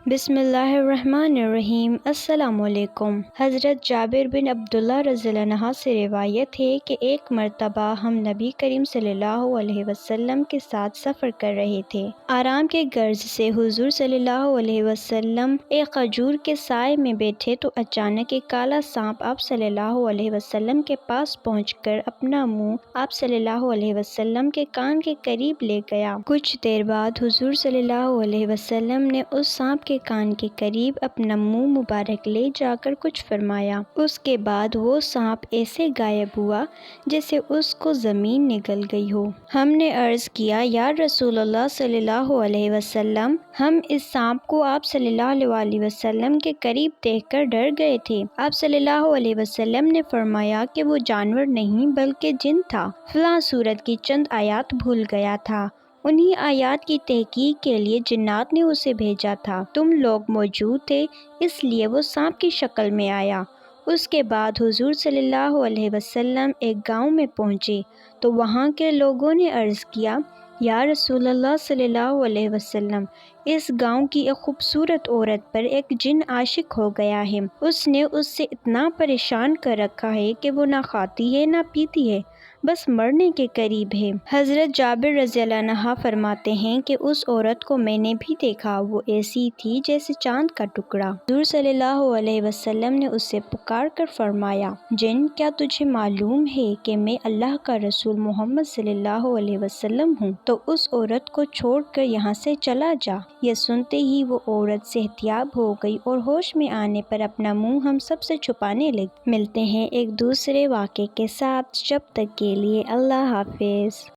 بسم اللہ الرحمن الرحیم۔ السلام علیکم۔ حضرت جابر بن عبداللہ رضی اللہ عنہ سے روایت ہے کہ ایک مرتبہ ہم نبی کریم صلی اللہ علیہ وسلم کے ساتھ سفر کر رہے تھے۔ آرام کے غرض سے حضور صلی اللہ علیہ وسلم ایک کھجور کے سائے میں بیٹھے تو اچانک ایک کالا سانپ آپ صلی اللہ علیہ وسلم کے پاس پہنچ کر اپنا منہ آپ صلی اللہ علیہ وسلم کے کان کے قریب لے گیا۔ کچھ دیر بعد حضور صلی اللہ علیہ وسلم نے اس سانپ کے کان کے قریب اپنا منہ مبارک لے جا کر کچھ فرمایا۔ اس کے بعد وہ سانپ ایسے غائب ہوا جیسے اس کو زمین نگل گئی ہو۔ ہم نے عرض کیا، یا رسول اللہ صلی اللہ علیہ وسلم، ہم اس سانپ کو آپ صلی اللہ علیہ وسلم کے قریب دیکھ کر ڈر گئے تھے۔ آپ صلی اللہ علیہ وسلم نے فرمایا کہ وہ جانور نہیں بلکہ جن تھا، فلاں سورت کی چند آیات بھول گیا تھا، انہی آیات کی تحقیق کے لیے جنات نے اسے بھیجا تھا، تم لوگ موجود تھے اس لیے وہ سانپ کی شکل میں آیا۔ اس کے بعد حضور صلی اللہ علیہ وسلم ایک گاؤں میں پہنچے تو وہاں کے لوگوں نے عرض کیا، یا رسول اللہ صلی اللہ علیہ وسلم، اس گاؤں کی ایک خوبصورت عورت پر ایک جن عاشق ہو گیا ہے، اس نے اس سے اتنا پریشان کر رکھا ہے کہ وہ نہ کھاتی ہے نہ پیتی ہے، بس مرنے کے قریب ہے۔ حضرت جابر رضی اللہ عنہ فرماتے ہیں کہ اس عورت کو میں نے بھی دیکھا، وہ ایسی تھی جیسے چاند کا ٹکڑا۔ حضور صلی اللہ علیہ وسلم نے اس سے پکار کر فرمایا، جن، کیا تجھے معلوم ہے کہ میں اللہ کا رسول محمد صلی اللہ علیہ وسلم ہوں؟ تو اس عورت کو چھوڑ کر یہاں سے چلا جا۔ یہ سنتے ہی وہ عورت صحتیاب ہو گئی اور ہوش میں آنے پر اپنا منہ ہم سب سے چھپانے لگی۔ ملتے ہیں ایک دوسرے واقعے کے ساتھ، جب تک کے لیے اللہ حافظ۔